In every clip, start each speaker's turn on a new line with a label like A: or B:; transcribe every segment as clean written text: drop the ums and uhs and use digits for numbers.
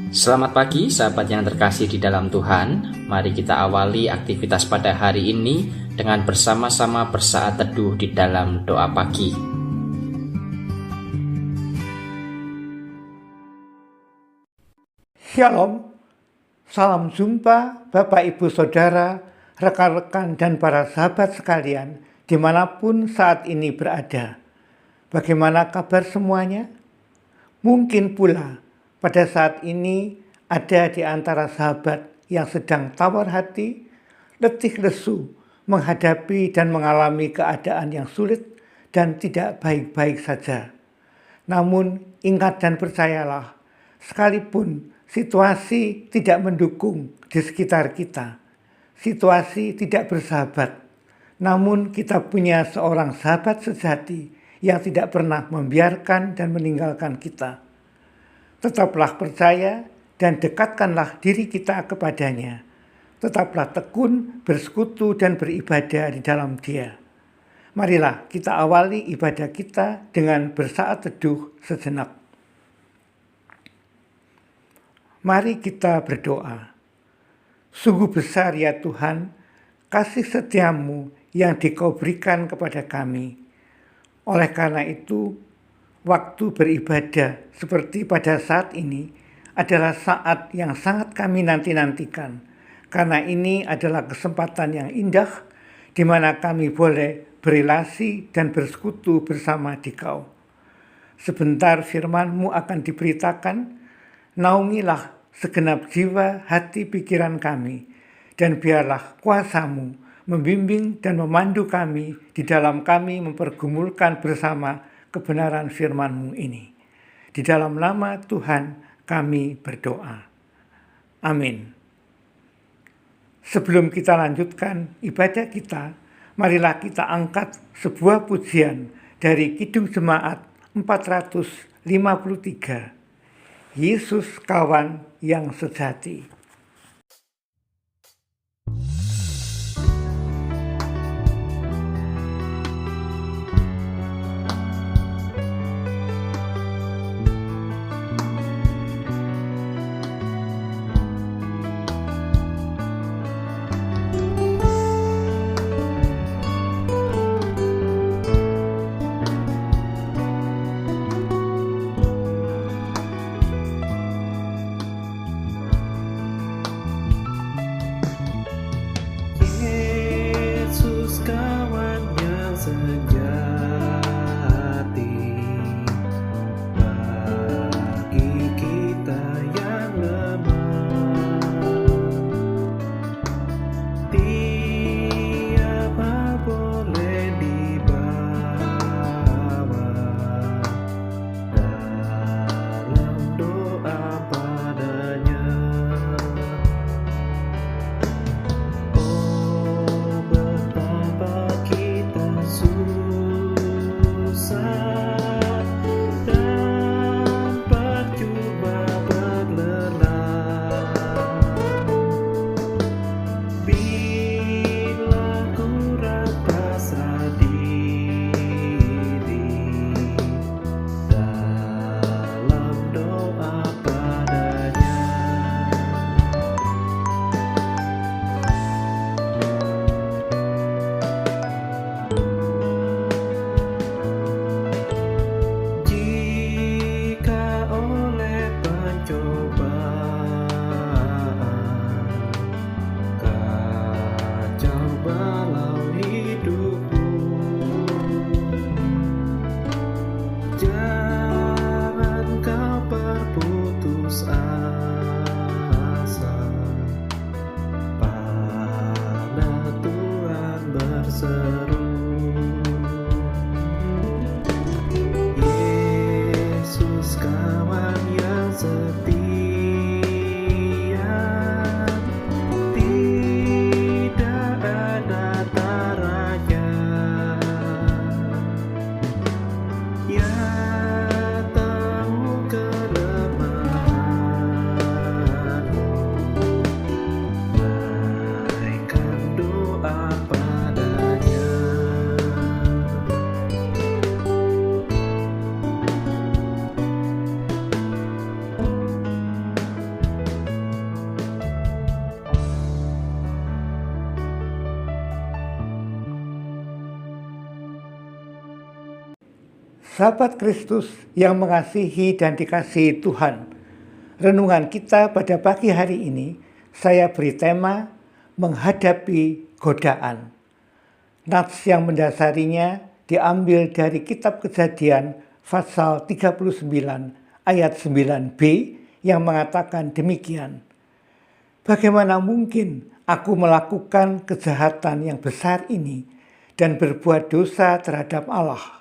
A: Selamat pagi sahabat yang terkasih di dalam Tuhan. Mari kita awali aktivitas pada hari ini dengan bersama-sama bersaat teduh di dalam doa pagi.
B: Shalom, salam jumpa Bapak Ibu Saudara, rekan-rekan dan para sahabat sekalian dimanapun saat ini berada. Bagaimana kabar semuanya? Mungkin pula pada saat ini ada di antara sahabat yang sedang tawar hati, letih lesu, menghadapi dan mengalami keadaan yang sulit dan tidak baik-baik saja. Namun ingat dan percayalah, sekalipun situasi tidak mendukung di sekitar kita, situasi tidak bersahabat, namun kita punya seorang sahabat sejati yang tidak pernah membiarkan dan meninggalkan kita. Tetaplah percaya dan dekatkanlah diri kita kepadanya. Tetaplah tekun, bersekutu dan beribadah di dalam Dia. Marilah kita awali ibadah kita dengan bersaat teduh sejenak. Mari kita berdoa. Sungguh besar ya Tuhan, kasih setiamu yang Dikau berikan kepada kami. Oleh karena itu, waktu beribadah seperti pada saat ini adalah saat yang sangat kami nanti-nantikan. Karena ini adalah kesempatan yang indah di mana kami boleh berelasi dan bersekutu bersama Dikau. Sebentar firman-Mu akan diberitakan, naungilah segenap jiwa, hati, pikiran kami, dan biarlah kuasa-Mu membimbing dan memandu kami di dalam kami mempergumulkan bersama kebenaran firman-Mu ini. Di dalam nama Tuhan kami berdoa. Amin. Sebelum kita lanjutkan ibadah kita, marilah kita angkat sebuah pujian dari Kidung Jemaat 453. Yesus kawan yang sejati.
C: Yeah.
B: Sahabat Kristus yang mengasihi dan dikasihi Tuhan, renungan kita pada pagi hari ini saya beri tema menghadapi godaan. Nats yang mendasarinya diambil dari kitab Kejadian pasal 39 ayat 9b yang mengatakan demikian. Bagaimana mungkin aku melakukan kejahatan yang besar ini dan berbuat dosa terhadap Allah?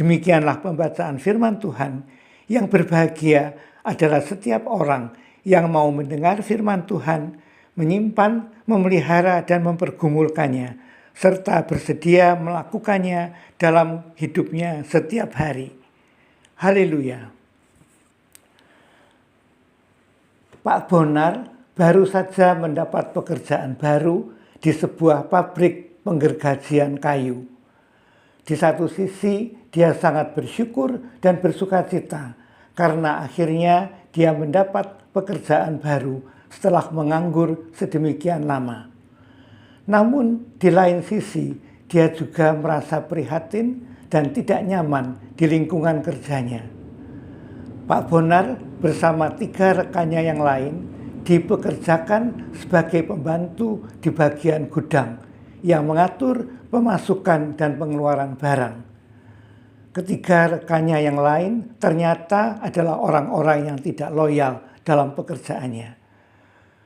B: Demikianlah pembacaan firman Tuhan. Yang berbahagia adalah setiap orang yang mau mendengar firman Tuhan, menyimpan, memelihara dan mempergumulkannya, serta bersedia melakukannya dalam hidupnya setiap hari. Haleluya. Pak Bonar baru saja mendapat pekerjaan baru di sebuah pabrik penggergajian kayu. Di satu sisi dia sangat bersyukur dan bersukacita karena akhirnya dia mendapat pekerjaan baru setelah menganggur sedemikian lama. Namun di lain sisi dia juga merasa prihatin dan tidak nyaman di lingkungan kerjanya. Pak Bonar bersama 3 rekannya yang lain dipekerjakan sebagai pembantu di bagian gudang yang mengatur pemasukan dan pengeluaran barang. Ketiga rekannya yang lain ternyata adalah orang-orang yang tidak loyal dalam pekerjaannya.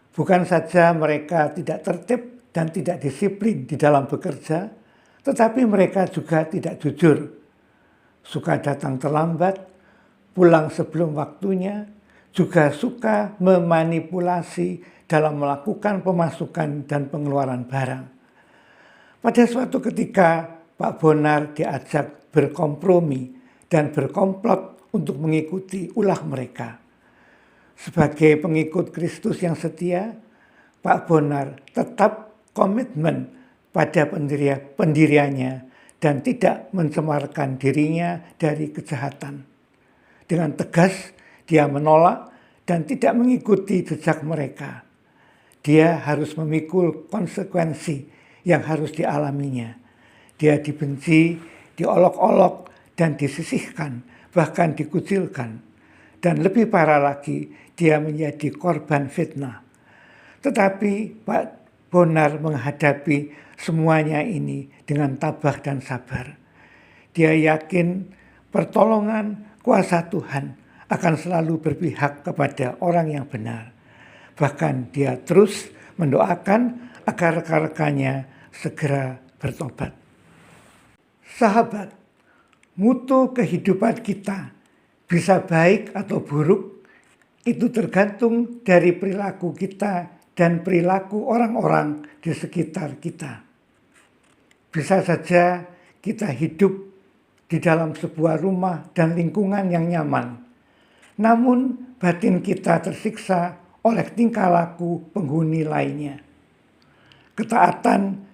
B: Bukan saja mereka tidak tertib dan tidak disiplin di dalam bekerja, tetapi mereka juga tidak jujur. Suka datang terlambat, pulang sebelum waktunya, juga suka memanipulasi dalam melakukan pemasukan dan pengeluaran barang. Pada suatu ketika Pak Bonar diajak berkompromi dan berkomplot untuk mengikuti ulah mereka. Sebagai pengikut Kristus yang setia, Pak Bonar tetap komitmen pada pendiriannya dan tidak mencemarkan dirinya dari kejahatan. Dengan tegas dia menolak dan tidak mengikuti jejak mereka. Dia harus memikul konsekuensi yang harus dialaminya. Dia dibenci, diolok-olok, dan disisihkan, bahkan dikucilkan. Dan lebih parah lagi, dia menjadi korban fitnah. Tetapi Pak Bonar menghadapi semuanya ini dengan tabah dan sabar. Dia yakin pertolongan kuasa Tuhan akan selalu berpihak kepada orang yang benar. Bahkan dia terus mendoakan agar rekan-rekannya segera bertobat. Sahabat, mutu kehidupan kita bisa baik atau buruk itu tergantung dari perilaku kita dan perilaku orang-orang di sekitar kita. Bisa saja kita hidup di dalam sebuah rumah dan lingkungan yang nyaman, namun batin kita tersiksa oleh tingkah laku penghuni lainnya. Ketaatan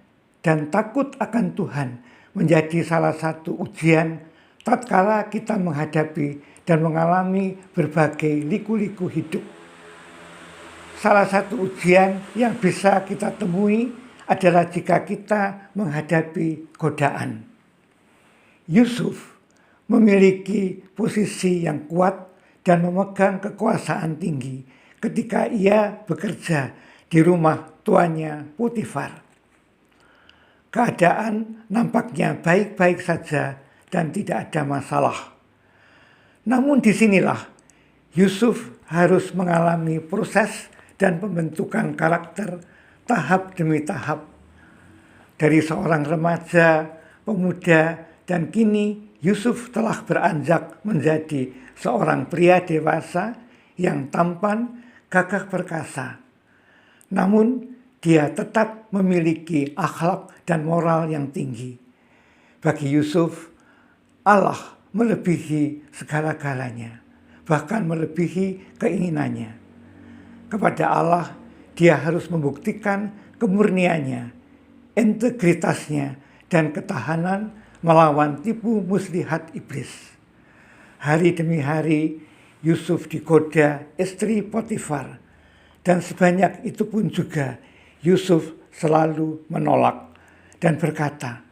B: dan takut akan Tuhan menjadi salah satu ujian tatkala kita menghadapi dan mengalami berbagai liku-liku hidup. Salah satu ujian yang bisa kita temui adalah jika kita menghadapi godaan. Yusuf memiliki posisi yang kuat dan memegang kekuasaan tinggi ketika ia bekerja di rumah tuannya Potifar. Keadaan nampaknya baik-baik saja dan tidak ada masalah. Namun disinilah Yusuf harus mengalami proses dan pembentukan karakter tahap demi tahap. Dari seorang remaja, pemuda, dan kini Yusuf telah beranjak menjadi seorang pria dewasa yang tampan, gagah perkasa. Namun dia tetap memiliki akhlak dan moral yang tinggi. Bagi Yusuf, Allah melebihi segala-galanya, bahkan melebihi keinginannya. Kepada Allah, dia harus membuktikan kemurniannya, integritasnya, dan ketahanan melawan tipu muslihat iblis. Hari demi hari, Yusuf digoda istri Potifar, dan sebanyak itu pun juga Yusuf selalu menolak dan berkata,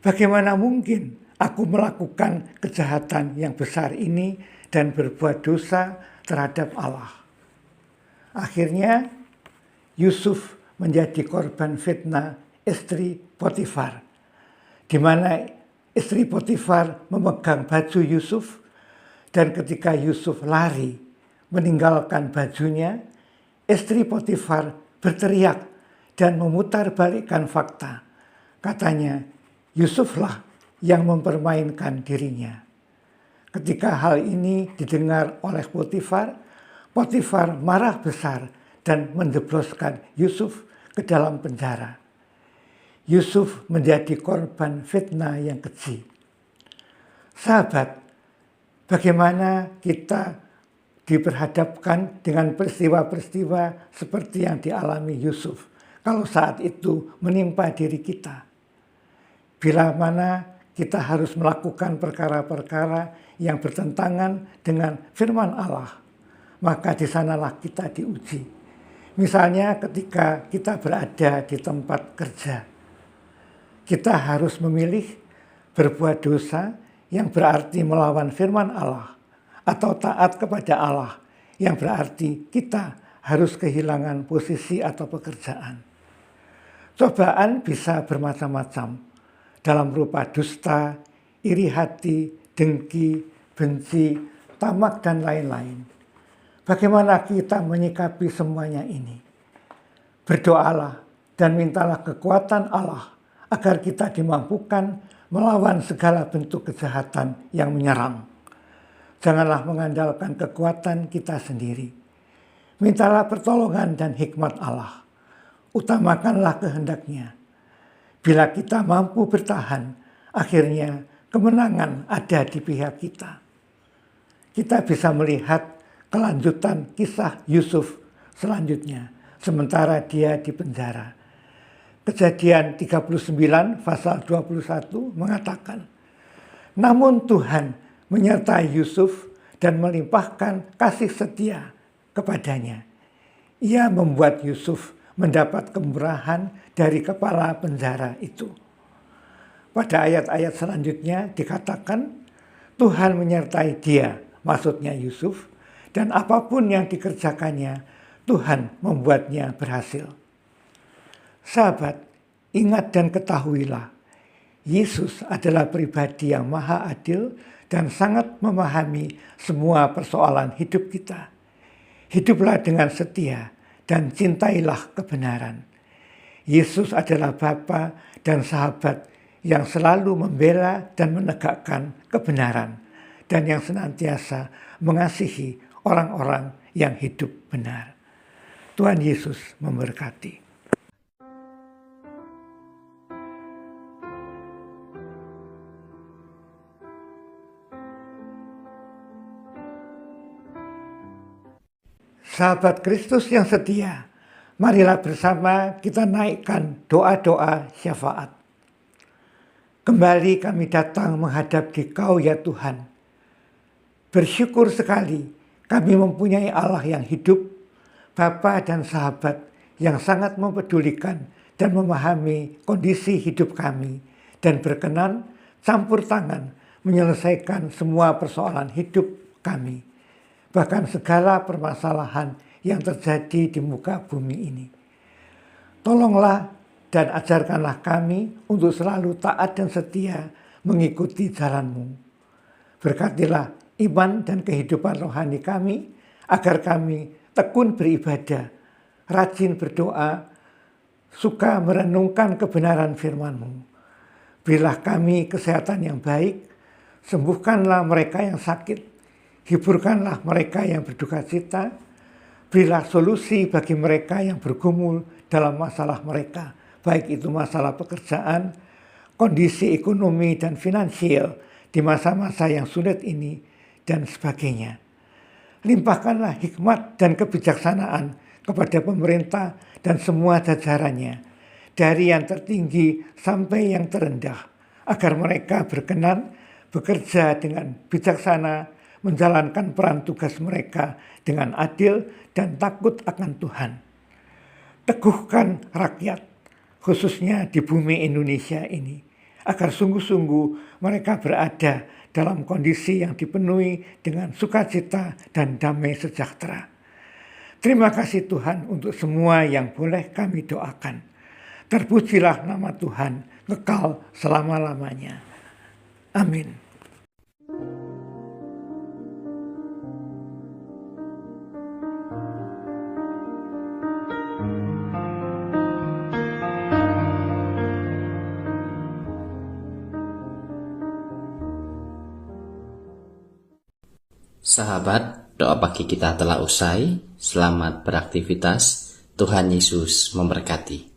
B: "Bagaimana mungkin Aku melakukan kejahatan yang besar ini dan berbuat dosa terhadap Allah. Akhirnya Yusuf menjadi korban fitnah istri Potifar, di mana istri Potifar memegang baju Yusuf, dan ketika Yusuf lari meninggalkan bajunya, istri Potifar berteriak dan memutarbalikkan fakta. Katanya, Yusuflah yang mempermainkan dirinya. Ketika hal ini didengar oleh Potifar, Potifar marah besar dan menjebloskan Yusuf ke dalam penjara. Yusuf menjadi korban fitnah yang keji. Sahabat, bagaimana kita diperhadapkan dengan peristiwa-peristiwa seperti yang dialami Yusuf kalau saat itu menimpa diri kita? Bila mana kita harus melakukan perkara-perkara yang bertentangan dengan firman Allah, maka di sanalah kita diuji. Misalnya ketika kita berada di tempat kerja, kita harus memilih berbuat dosa yang berarti melawan firman Allah, atau taat kepada Allah yang berarti kita harus kehilangan posisi atau pekerjaan. Cobaan bisa bermacam-macam, dalam rupa dusta, iri hati, dengki, benci, tamak, dan lain-lain. Bagaimana kita menyikapi semuanya ini? Berdoalah dan mintalah kekuatan Allah agar kita dimampukan melawan segala bentuk kejahatan yang menyerang. Janganlah mengandalkan kekuatan kita sendiri. Mintalah pertolongan dan hikmat Allah. Utamakanlah kehendaknya. Bila kita mampu bertahan, akhirnya kemenangan ada di pihak kita. Kita bisa melihat kelanjutan kisah Yusuf selanjutnya, sementara dia di penjara. Kejadian 39 pasal 21 mengatakan, namun Tuhan menyertai Yusuf dan melimpahkan kasih setia kepadanya. Ia membuat Yusuf mendapat kemurahan dari kepala penjara itu. Pada ayat-ayat selanjutnya dikatakan, Tuhan menyertai dia, maksudnya Yusuf, dan apapun yang dikerjakannya, Tuhan membuatnya berhasil. Sahabat, ingat dan ketahuilah, Yesus adalah pribadi yang maha adil dan sangat memahami semua persoalan hidup kita. Hiduplah dengan setia dan cintailah kebenaran. Yesus adalah Bapa dan sahabat yang selalu membela dan menegakkan kebenaran, dan yang senantiasa mengasihi orang-orang yang hidup benar. Tuhan Yesus memberkati. Sahabat Kristus yang setia, marilah bersama kita naikkan doa-doa syafaat. Kembali kami datang menghadap Dikau ya Tuhan. Bersyukur sekali kami mempunyai Allah yang hidup, Bapa dan sahabat yang sangat mempedulikan dan memahami kondisi hidup kami dan berkenan campur tangan menyelesaikan semua persoalan hidup kami, bahkan segala permasalahan yang terjadi di muka bumi ini. Tolonglah dan ajarkanlah kami untuk selalu taat dan setia mengikuti jalan-Mu. Berkatilah iman dan kehidupan rohani kami, agar kami tekun beribadah, rajin berdoa, suka merenungkan kebenaran firman-Mu. Berilah kami kesehatan yang baik, sembuhkanlah mereka yang sakit, hiburkanlah mereka yang berduka cita, berilah solusi bagi mereka yang bergumul dalam masalah mereka, baik itu masalah pekerjaan, kondisi ekonomi dan finansial di masa-masa yang sulit ini, dan sebagainya. Limpahkanlah hikmat dan kebijaksanaan kepada pemerintah dan semua jajarannya, dari yang tertinggi sampai yang terendah, agar mereka berkenan bekerja dengan bijaksana, menjalankan peran tugas mereka dengan adil dan takut akan Tuhan. Teguhkan rakyat, khususnya di bumi Indonesia ini, agar sungguh-sungguh mereka berada dalam kondisi yang dipenuhi dengan sukacita dan damai sejahtera. Terima kasih Tuhan untuk semua yang boleh kami doakan. Terpujilah nama Tuhan kekal selama-lamanya. Amin.
A: Sahabat, doa pagi kita telah usai. Selamat beraktivitas. Tuhan Yesus memberkati.